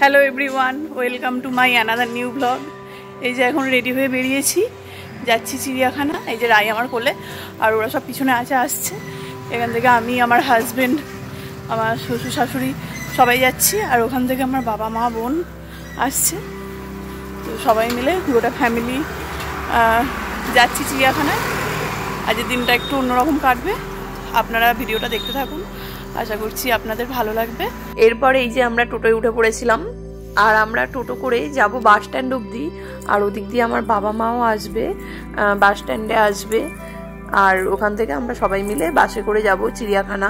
Hello everyone, welcome to my another new blog. এই যে এখন রেডি হয়ে বেরিয়েছি, যাচ্ছি চিড়িয়াখানা। এই যে রাই আমার কোলে, আর ওরা সব পিছনে আসছে। এখান থেকে আমি, আমার হাজব্যান্ড, আমার শ্বশুর শাশুড়ি সবাই যাচ্ছি, আর ওখান থেকে আমার বাবা মা বোন আসছে। তো সবাই মিলে গোটা ফ্যামিলি যাচ্ছি চিড়িয়াখানায়। আজকের দিনটা একটু অন্যরকম কাটবে, আপনারা ভিডিওটা দেখতে থাকুন, আশা করছি আপনাদের ভালো লাগবে। এরপরে এই যে আমরা টোটোয় উঠে পড়েছিলাম, আর আমরা টোটো করে যাব বাস স্ট্যান্ড অবধি, আর ওদিক দিয়ে আমার বাবা মাও আসবে, বাস স্ট্যান্ডে আসবে, আর ওখান থেকে আমরা সবাই মিলে বাসে করে যাব চিড়িয়াখানা।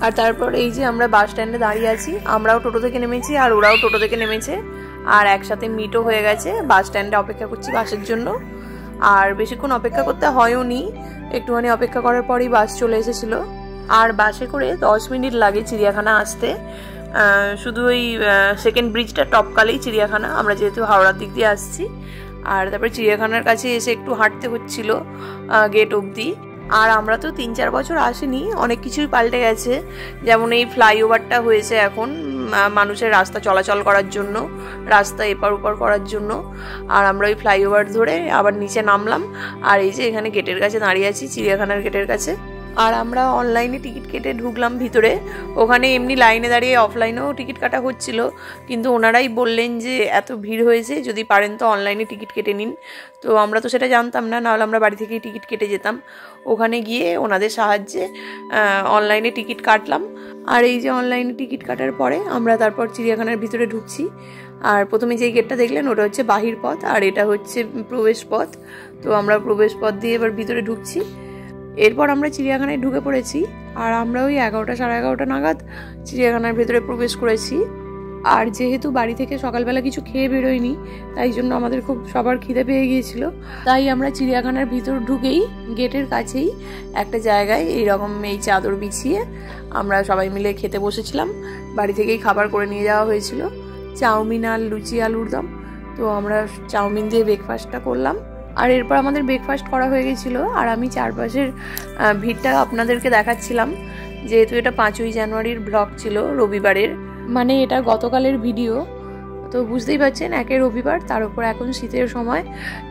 আর তারপরে এই যে আমরা বাস স্ট্যান্ডে দাঁড়িয়ে আছি, আমরাও টোটো থেকে নেমেছি আর ওরাও টোটো থেকে নেমেছে, আর একসাথে মিটও হয়ে গেছে। বাস স্ট্যান্ডে অপেক্ষা করছি বাসের জন্য, আর বেশিক্ষণ অপেক্ষা করতে হয়ও নি, একটুখানি অপেক্ষা করার পরই বাস চলে এসেছিলো। আর বাসে করে 10 মিনিট লাগে চিড়িয়াখানা আসতে, শুধু ওই সেকেন্ড ব্রিজটা টপকালেই চিড়িয়াখানা। আমরা যেহেতু হাওড়ার দিক দিয়ে আসছি, আর তারপরে চিড়িয়াখানার কাছে এসে একটু হাঁটতে হচ্ছিল গেট অবধি। আর আমরা তো 3-4 বছর আসিনি, অনেক কিছুই পাল্টে গেছে। যেমন এই ফ্লাইওভারটা হয়েছে এখন মানুষের রাস্তা চলাচল করার জন্য, রাস্তা এপার ওপার করার জন্য। আর আমরা ওই ফ্লাইওভার ধরে আবার নিচে নামলাম, আর এই যে এখানে গেটের কাছে দাঁড়িয়ে আছি, চিড়িয়াখানার গেটের কাছে। আর আমরা অনলাইনে টিকিট কেটে ঢুকলাম ভিতরে। ওখানে এমনি লাইনে দাঁড়িয়ে অফলাইনেও টিকিট কাটা হচ্ছিল, কিন্তু ওনারাই বললেন যে এত ভিড় হয়েছে, যদি পারেন তো অনলাইনে টিকিট কেটে নিন। তো আমরা তো সেটা জানতাম না, নাহলে আমরা বাড়ি থেকেই টিকিট কেটে যেতাম। ওখানে গিয়ে ওনাদের সাহায্যে অনলাইনে টিকিট কাটলাম। আর এই যে অনলাইনে টিকিট কাটার পরে আমরা তারপর চিড়িয়াখানার ভিতরে ঢুকছি। আর প্রথমে যেই গেটটা দেখলেন ওটা হচ্ছে বাহির পথ, আর এটা হচ্ছে প্রবেশ পথ। তো আমরা প্রবেশ পথ দিয়ে এবার ভিতরে ঢুকছি। এরপর আমরা চিড়িয়াখানায় ঢুকে পড়েছি, আর আমরা ওই 11টা সাড়ে 11টা নাগাদ চিড়িয়াখানার ভেতরে প্রবেশ করেছি। আর যেহেতু বাড়ি থেকে সকালবেলা কিছু খেয়ে বেরোয়নি, তাই জন্য আমাদের খুব সবার খিদে পেয়ে গিয়েছিল। তাই আমরা চিড়িয়াখানার ভিতর ঢুকেই গেটের কাছেই একটা জায়গায় এইরকম এই চাদর বিছিয়ে আমরা সবাই মিলে খেতে বসেছিলাম। বাড়ি থেকেই খাবার করে নিয়ে যাওয়া হয়েছিল, চাউমিন আর লুচি আলুর দম। তো আমরা চাউমিন দিয়ে ব্রেকফাস্টটা করলাম, আর এরপর আমাদের ব্রেকফাস্ট করা হয়ে গেছিলো। আর আমি চারপাশের ভিড়টা আপনাদেরকে দেখাচ্ছিলাম, যেহেতু এটা 5ই জানুয়ারির ব্লগ ছিল, রবিবারের, মানে এটা গতকালের ভিডিও। তো বুঝতেই পারছেন, একে রবিবার, তার উপর এখন শীতের সময়,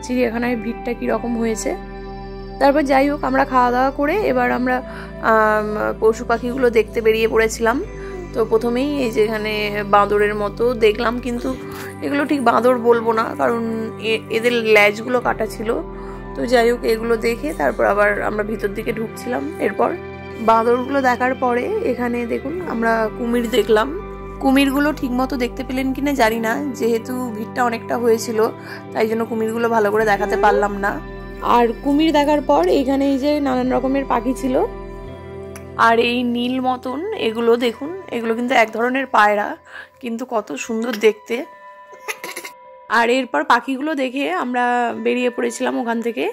চিড়িয়াখানায় ভিড়টা কীরকম হয়েছে। তারপর যাই হোক, আমরা খাওয়া দাওয়া করে এবার আমরা পশু পাখিগুলো দেখতে বেরিয়ে পড়েছিলাম। তো প্রথমেই এই যে এখানে বাঁদরের মতো দেখলাম, কিন্তু এগুলো ঠিক বাঁদর বলবো না, কারণ এদের ল্যাজগুলো কাটা ছিল। তো যাই হোক, এগুলো দেখে তারপর আবার আমরা ভিতর দিকে ঢুকছিলাম। এরপর বাঁদরগুলো দেখার পরে এখানে দেখুন আমরা কুমির দেখলাম। কুমিরগুলো ঠিক মতো দেখতে পেলেন কিনা জানি না, যেহেতু ভিড়টা অনেকটা হয়েছিল, তাই জন্য কুমিরগুলো ভালো করে দেখাতে পারলাম না। আর কুমির দেখার পর এখানে এই যে নানান রকমের পাখি ছিল, আর এই নীল মতন এগুলো দেখুন, এগুলো কিন্তু এক ধরনের পায়রা, কিন্তু কত সুন্দর দেখতে। আর এরপর পাখিগুলো দেখে আমরা বেরিয়ে পড়েছিলাম ওখান থেকে।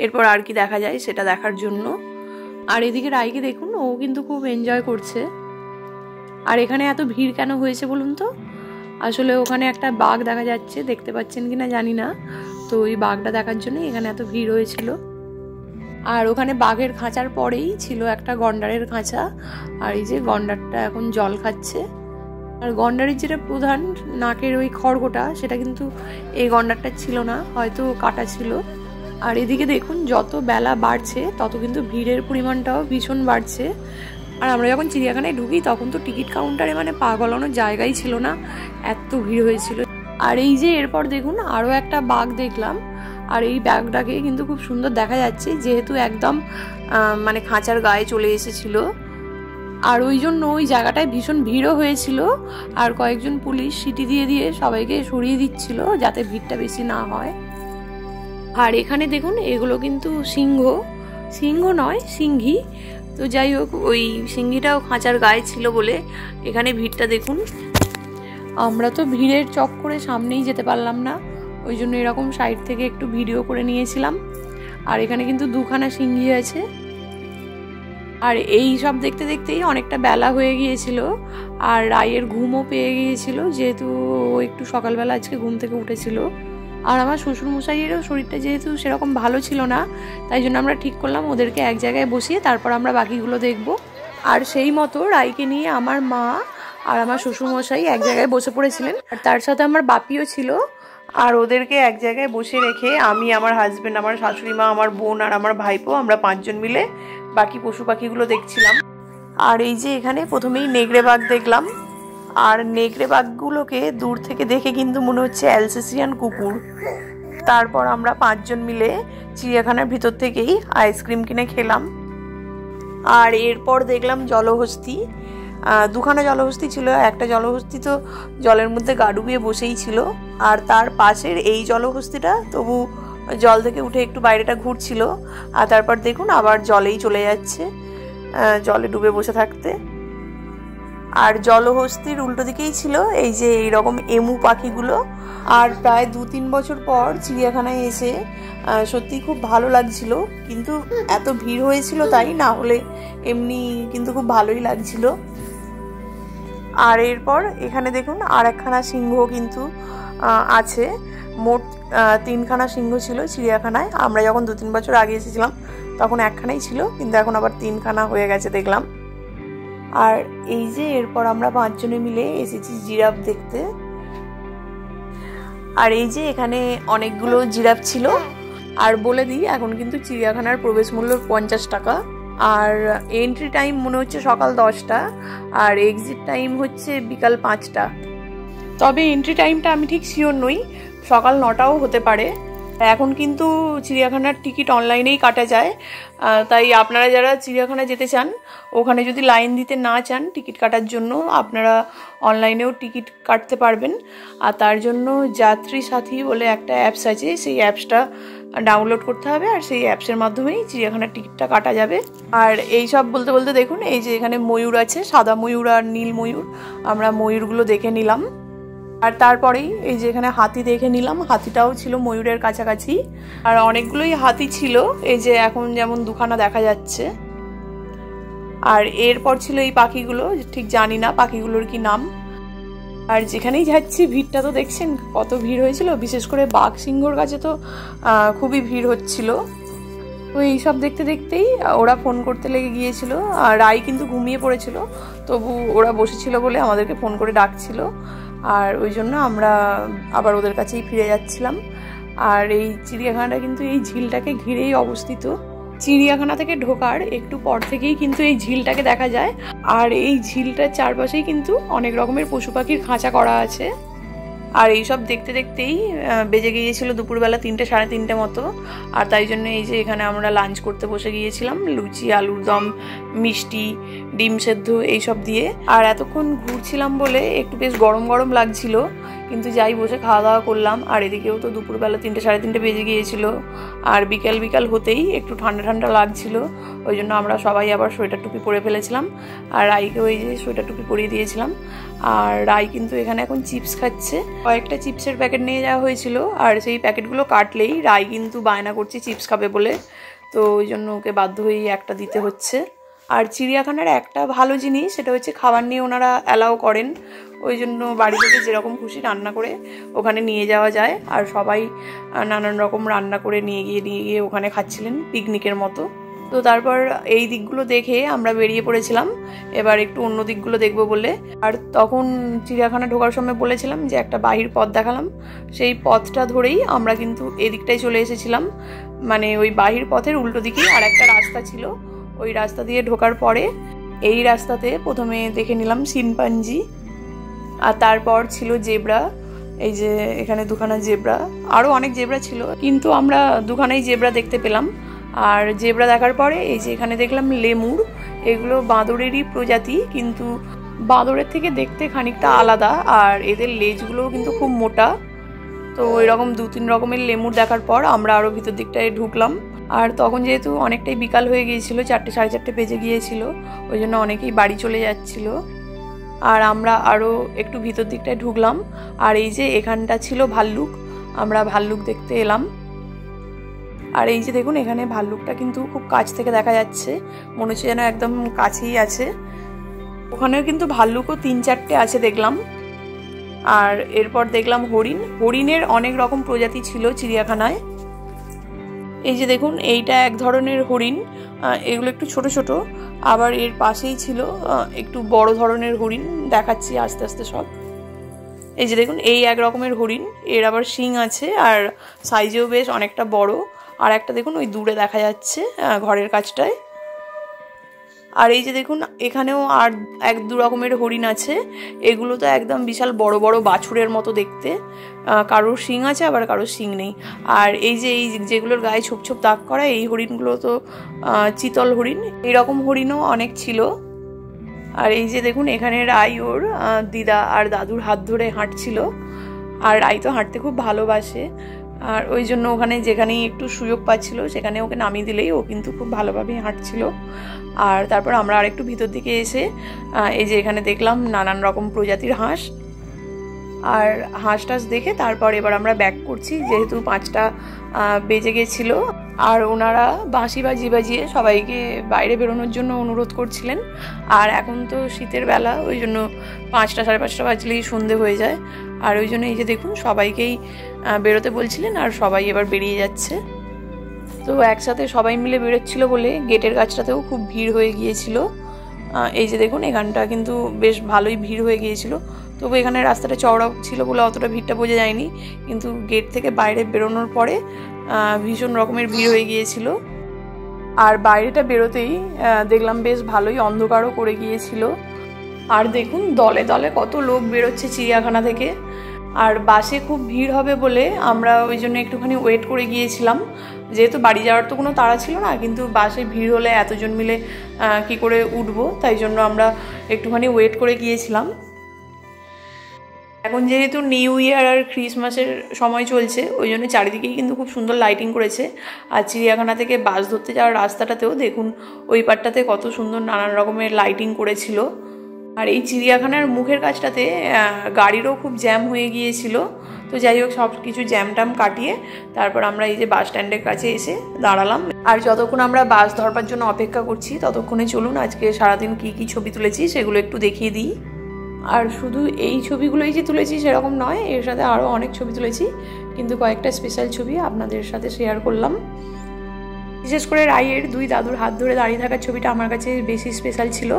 এরপর আর কি দেখা যায় সেটা দেখার জন্য। আর এদিকে রাইকে দেখুন, ও কিন্তু খুব এনজয় করছে। আর এখানে এত ভিড় কেন হয়েছে বলুন তো? আসলে ওখানে একটা বাঘ দেখা যাচ্ছে, দেখতে পাচ্ছেন কিনা জানি না। তো ওই বাঘটা দেখার জন্য এখানে এত ভিড় হয়েছিল। আর ওখানে বাঘের খাঁচার পরেই ছিল একটা গন্ডারের খাঁচা, আর এই যে গন্ডারটা এখন জল খাচ্ছে। আর গন্ডারের যেটা প্রধান নাকের ওই খড়গোটা, সেটা কিন্তু এই গন্ডারটা ছিল না, হয়তো কাটা ছিল। আর এদিকে দেখুন, যত বেলা বাড়ছে তত কিন্তু ভিড়ের পরিমাণটাও ভীষণ বাড়ছে। আর আমরা যখন চিড়িয়াখানায় ঢুকি তখন তো টিকিট কাউন্টারে মানে পা গলানোর জায়গাই ছিল না, এত ভিড় হয়েছিল। আর এই যে এরপর দেখুন আরও একটা বাঘ দেখলাম, আর এই বাঘটাকে কিন্তু খুব সুন্দর দেখা যাচ্ছে, যেহেতু একদম মানে খাঁচার গায়ে চলে এসেছিল। আর ওই জন্য ওই জায়গাটায় ভীষণ ভিড়ও হয়েছিল, আর কয়েকজন পুলিশ সিটি দিয়ে দিয়ে সবাইকে সরিয়ে দিচ্ছিল যাতে ভিড়টা বেশি না হয়। আর এখানে দেখুন, এগুলো কিন্তু সিংহ নয়, সিংহী। তো যাই হোক, ওই সিংহীটাও খাঁচার গায়ে ছিল বলে এখানে ভিড়টা দেখুন। আমরা তো ভিড়ের চক্করে সামনেই যেতে পারলাম না, ওই জন্য এরকম সাইড থেকে একটু ভিডিও করে নিয়েছিলাম। আর এখানে কিন্তু 2খানা সিংহী আছে। আর এই সব দেখতে দেখতেই অনেকটা বেলা হয়ে গিয়েছিল, আর রায়ের ঘুমও পেয়ে গিয়েছিল, যেহেতু ও একটু সকালবেলা আজকে ঘুম থেকে উঠেছিল। আর আমার শ্বশুরমশাইয়েরও শরীরটা যেহেতু সেরকম ভালো ছিল না, তাই জন্য আমরা ঠিক করলাম ওদেরকে এক জায়গায় বসিয়ে তারপর আমরা বাকিগুলো দেখব। আর সেই মতো রাইকে নিয়ে আমার মা আর আমার শ্বশুরমশাই এক জায়গায় বসে পড়েছিলেন, আর তার সাথে আমার বাপিও ছিল। আর ওদেরকে এক জায়গায় বসে রেখে আমি, আমার হাজবেন্ড, আমার শাশুড়ি মা, আমার বোন আর আমার ভাইপো, আমরা 5 জন মিলে বাকি পশু পাখিগুলো দেখছিলাম। আর এই যে এখানে প্রথমেই নেগড়ে বাঘ দেখলাম, আর নেগড়ে বাঘগুলোকে দূর থেকে দেখে কিন্তু মনে হচ্ছে অ্যালসেসিয়ান কুকুর। তারপর আমরা 5 জন মিলে চিড়িয়াখানার ভিতর থেকেই আইসক্রিম কিনে খেলাম। আর এরপর দেখলাম জলহস্তি। 2খানা জলহস্তি ছিল। একটা জলহস্তি তো জলের মধ্যে গা ডুবিয়ে বসেই ছিল, আর তার পাশের এই জলহস্তিটা তবু জল থেকে উঠে একটু বাইরেটা ঘুরছিল। আর তারপর দেখুন আবার জলেই চলে যাচ্ছে, জলে ডুবে বসে থাকতে। আর জলহস্তির উল্টো দিকেই ছিল এই যে এইরকম এমু পাখিগুলো। আর প্রায় 2-3 বছর পর চিড়িয়াখানায় এসে সত্যি খুব ভালো লাগছিল, কিন্তু এত ভিড় হয়েছিল তাই, না হলে এমনি কিন্তু খুব ভালোই লাগছিল। আর এরপর এখানে দেখুন আর একখানা সিংহ কিন্তু আছে। মোট 3খানা সিংহ ছিল চিড়িয়াখানায়। আমরা যখন 2-3 বছর আগে এসেছিলাম তখন 1খানাই ছিল, কিন্তু এখন আবার 3খানা হয়ে গেছে দেখলাম। আর এই যে এরপর আমরা 5 জনে মিলে এসেছি জিরাফ দেখতে। আর এই যে এখানে অনেকগুলো জিরাফ ছিল। আর বলে দিই, এখন কিন্তু চিড়িয়াখানার প্রবেশ মূল্য 50 টাকা। আর এন্ট্রি টাইম মনে হচ্ছে সকাল 10টা, আর এক্সিট টাইম হচ্ছে বিকাল 5টা। তবে এন্ট্রি টাইমটা আমি ঠিক শিওর নই, সকাল 9টাও হতে পারে। এখন কিন্তু চিড়িয়াখানার টিকিট অনলাইনেই কাটা যায়, তাই আপনারা যারা চিড়িয়াখানা যেতে চান ওখানে যদি লাইন দিতে না চান টিকিট কাটার জন্য, আপনারা অনলাইনেও টিকিট কাটতে পারবেন। আর তার জন্য যাত্রী সাথী বলে একটা অ্যাপস আছে, সেই অ্যাপসটা ডাউনলোড করতে হবে, আর সেই অ্যাপসের মাধ্যমেই চিড়িয়াখানার টিকিটটা কাটা যাবে। আর এই সব বলতে বলতে দেখুন এই যে এখানে ময়ূর আছে, সাদা ময়ূর আর নীল ময়ূর। আমরা ময়ূরগুলো দেখে নিলাম। আর তারপরেই এই যে এখানে হাতি দেখে নিলাম, হাতিটাও ছিল ময়ূরের কাছাকাছি। আর অনেকগুলোই হাতি ছিল, এই যে এখন যেমন 2খানা দেখা যাচ্ছে। আর এরপর ছিল এই পাখিগুলো, ঠিক জানি না পাখিগুলোর কি নাম। আর যেখানেই যাচ্ছি ভিড়টা তো দেখছেন কত ভিড় হয়েছিল, বিশেষ করে বাঘ সিংহর কাছে তো খুবই ভিড় হচ্ছিল। তো এইসব দেখতে দেখতেই ওরা ফোন করতে লেগে গিয়েছিল। আর রাই কিন্তু ঘুমিয়ে পড়েছিল, তবু ওরা বসেছিল বলে আমাদেরকে ফোন করে ডাকছিল, আর ওই জন্য আমরা আবার ওদের কাছেই ফিরে যাচ্ছিলাম। আর এই চিড়িয়াখানাটা কিন্তু এই ঝিলটাকে ঘিরেই অবস্থিত। চিড়িয়াখানা থেকে ঢোকার একটু পর থেকেই কিন্তু এই ঝিলটাকে দেখা যায়। আর এই ঝিলটার চারপাশেই কিন্তু অনেক রকমের পশু পাখির খাঁচা করা আছে। আর এইসব দেখতে দেখতেই বেজে গিয়েছিল দুপুরবেলা 3টে, সাড়ে 3টে মতো। আর তাই জন্য এই যে এখানে আমরা লাঞ্চ করতে বসে গিয়েছিলাম, লুচি, আলুর দম, মিষ্টি, ডিম সেদ্ধ এইসব দিয়ে। আর এতক্ষণ ঘুরছিলাম বলে একটু বেশ গরম গরম লাগছিল, কিন্তু যাই বসে খাওয়া দাওয়া করলাম। আর এদিকেও তো দুপুরবেলা 3টে, সাড়ে 3টে বেজে গিয়েছিল, আর বিকাল বিকাল হতেই একটু ঠান্ডা ঠান্ডা লাগছিল। ওই জন্য আমরা সবাই আবার সোয়েটার টুপি পরে ফেলেছিলাম, আর রাইকেও এই যে সোয়েটার টুপি পরিয়ে দিয়েছিলাম। আর রাই কিন্তু এখানে এখন চিপস খাচ্ছে। কয়েকটা চিপসের প্যাকেট নিয়ে যাওয়া হয়েছিল, আর সেই প্যাকেটগুলো কাটলেই রাই কিন্তু বায়না করছে চিপস খাবে বলে, তো ওই জন্য ওকে বাধ্য হয়েই একটা দিতে হচ্ছে। আর চিড়িয়াখানার একটা ভালো জিনিস সেটা হচ্ছে খাবার নিয়ে ওনারা অ্যালাউ করেন, ওই জন্য বাড়ি থেকে যেরকম খুশি রান্না করে ওখানে নিয়ে যাওয়া যায়। আর সবাই নানান রকম রান্না করে নিয়ে গিয়ে ওখানে খাচ্ছিলেন পিকনিকের মতো। তো তারপর এই দিকগুলো দেখে আমরা বেরিয়ে পড়েছিলাম এবার একটু অন্য দিকগুলো দেখবো বলে। আর তখন চিড়িয়াখানা ঢোকার সময় বলেছিলাম যে একটা বাহির পথ দেখালাম, সেই পথটা ধরেই আমরা কিন্তু এদিকটাই চলে এসেছিলাম। মানে ওই বাহির পথের উল্টো দিকেই আর একটা রাস্তা ছিল, ওই রাস্তা দিয়ে ঢোকার পরে এই রাস্তাতে প্রথমে দেখে নিলাম শিম্পাঞ্জি, আর তারপর ছিল জেব্রা। এই যে এখানে 2খানা জেব্রা, আরও অনেক জেব্রা ছিল, কিন্তু আমরা 2খানাই জেব্রা দেখতে পেলাম। আর জেব্রা দেখার পরে এই যে এখানে দেখলাম লেমুর। এগুলো বাঁদরেরই প্রজাতি, কিন্তু বাঁদরের থেকে দেখতে খানিকটা আলাদা, আর এদের লেজগুলোও কিন্তু খুব মোটা। তো এরকম 2-3 রকমের লেমুর দেখার পর আমরা আরও ভিতর দিকটায় ঢুকলাম। আর তখন যেহেতু অনেকটাই বিকাল হয়ে গিয়েছিল, 4টে, সাড়ে 4টে বেজে গিয়েছিল, ওই জন্য অনেকেই বাড়ি চলে যাচ্ছিল। আর আমরা আরও একটু ভিতর দিকটায় ঢুকলাম। আর এই যে এখানটা ছিল ভাল্লুক, আমরা ভাল্লুক দেখতে এলাম। আর এই যে দেখুন এখানে ভাল্লুকটা কিন্তু খুব কাছ থেকে দেখা যাচ্ছে, মনে হচ্ছে যেন একদম কাছেই আছে। ওখানেও কিন্তু ভাল্লুকও 3-4টে আছে দেখলাম। আর এরপর দেখলাম হরিণ। হরিণের অনেক রকম প্রজাতি ছিল চিড়িয়াখানায়। এই যে দেখুন এইটা এক ধরনের হরিণ, এগুলো একটু ছোট ছোট, আবার এর পাশেই ছিল একটু বড় ধরনের হরিণ, দেখাচ্ছি আস্তে আস্তে সব। এই যে দেখুন, এই এক রকমের হরিণ, এর আবার শিং আছে আর সাইজেও বেশ অনেকটা বড়। আর একটা দেখুন ওই দূরে দেখা যাচ্ছে ঘরের কাছটায়। আর এই যে দেখুন এখানেও আর এক দু রকমের হরিণ আছে। এগুলো তো একদম বিশাল বড় বড় বাছুরের মতো দেখতে, কারোর শিং আছে আবার কারোর শিং নেই। আর এই যে এই যেগুলোর গায়ে ছোপ ছোপ দাগ করা, এই হরিণগুলো তো চিতল হরিণ। এইরকম হরিণও অনেক ছিল। আর এই যে দেখুন এখানে রাই ওর দিদা আর দাদুর হাত ধরে হাঁটছিল। আর রাই তো হাঁটতে খুব ভালোবাসে, আর ওই জন্য ওখানে যেখানেই একটু সুযোগ পাচ্ছিল সেখানে ওকে নামিয়ে দিলেই ও কিন্তু খুব ভালোভাবেই হাঁটছিল। আর তারপর আমরা আরেকটু ভিতর দিকে এসে এই যে এখানে দেখলাম নানান রকম প্রজাতির হাঁস। আর হাঁস টাস দেখে তারপর এবার আমরা ব্যাক করছি, যেহেতু 5টা বেজে গেছিল। আর ওনারা বাঁশি বাজিয়ে সবাইকে বাইরে বেরোনোর জন্য অনুরোধ করছিলেন। আর এখন তো শীতের বেলা, ওই জন্য 5টা সাড়ে 5টা বাজলেই সন্ধে হয়ে যায়। আর ওই জন্য এই যে দেখুন সবাইকেই বেরোতে বলছিলেন, আর সবাই এবার বেরিয়ে যাচ্ছে। তো একসাথে সবাই মিলে বেরোচ্ছিল বলে গেটের কাছটাতেও খুব ভিড় হয়ে গিয়েছিল। এই যে দেখুন এখানটা কিন্তু বেশ ভালোই ভিড় হয়ে গিয়েছিল। তবু এখানে রাস্তাটা চওড়া ছিল বলে অতটা ভিড়টা বোঝা যায়নি, কিন্তু গেট থেকে বাইরে বেরোনোর পরে ভীষণ রকমের ভিড় হয়ে গিয়েছিল। আর বাইরেটা বেরোতেই দেখলাম বেশ ভালোই অন্ধকারও করে গিয়েছিল। আর দেখুন দলে দলে কত লোক বেরোচ্ছে চিড়িয়াখানা থেকে। আর বাসে খুব ভিড় হবে বলে আমরা ওই জন্য একটুখানি ওয়েট করে গিয়েছিলাম, যেহেতু বাড়ি যাওয়ার তো কোনো তাড়া ছিল না, কিন্তু বাসে ভিড় হলে এতজন মিলে কি করে উঠবো, তাই জন্য আমরা একটুখানি ওয়েট করে গিয়েছিলাম। এখন যেহেতু নিউ ইয়ার আর ক্রিসমাসের সময় চলছে, ওই জন্য চারিদিকেই কিন্তু খুব সুন্দর লাইটিং করেছে। আর চিড়িয়াখানা থেকে বাস ধরতে যাওয়ার রাস্তাটাতেও দেখুন ওই পাটটাতে কত সুন্দর নানান রকমের লাইটিং করেছিল। আর এই চিড়িয়াখানার মুখের কাছটাতে গাড়িরও খুব জ্যাম হয়ে গিয়েছিল। তো যাই হোক, সব কিছু জ্যাম ট্যাম কাটিয়ে তারপর আমরা এই যে বাস স্ট্যান্ডের কাছে এসে দাঁড়ালাম। আর যতক্ষণ আমরা বাস ধরবার জন্য অপেক্ষা করছি ততক্ষণে চলুন আজকে সারাদিন কি ছবি তুলেছি সেগুলো একটু দেখিয়ে দিই। আর শুধু এই ছবিগুলোই যে তুলেছি সেরকম নয়, এর সাথে আরও অনেক ছবি তুলেছি, কিন্তু কয়েকটা স্পেশাল ছবি আপনাদের সাথে শেয়ার করলাম। বিশেষ করে রাইয়ের 2 দাদুর হাত ধরে দাঁড়িয়ে থাকার ছবিটা আমার কাছে বেশি স্পেশাল ছিল।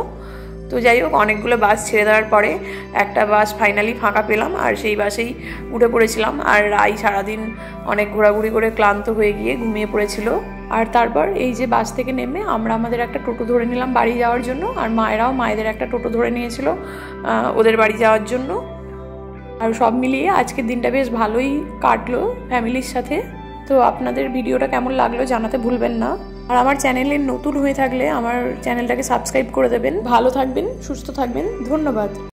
তো যাই হোক, অনেকগুলো বাস ছেড়ে দেওয়ার পরে একটা বাস ফাইনালি ফাঁকা পেলাম, আর সেই বাসেই উঠে পড়েছিলাম। আর রাই সারাদিন অনেক ঘোরাঘুরি করে ক্লান্ত হয়ে গিয়ে ঘুমিয়ে পড়েছিল। আর তারপর এই যে বাস থেকে নেমে আমরা আমাদের একটা টোটো ধরে নিলাম বাড়ি যাওয়ার জন্য, আর মায়েরাও মায়েদের একটা টোটো ধরে নিয়েছিল ওদের বাড়ি যাওয়ার জন্য। আর সব মিলিয়ে আজকের দিনটা বেশ ভালোই কাটলো ফ্যামিলির সাথে। তো আপনাদের ভিডিওটা কেমন লাগলো জানাতে ভুলবেন না। আর আমার চ্যানেলে নতুন হয়ে থাকলে আমার চ্যানেলটাকে সাবস্ক্রাইব করে দেবেন। ভালো থাকবেন, সুস্থ থাকবেন, ধন্যবাদ।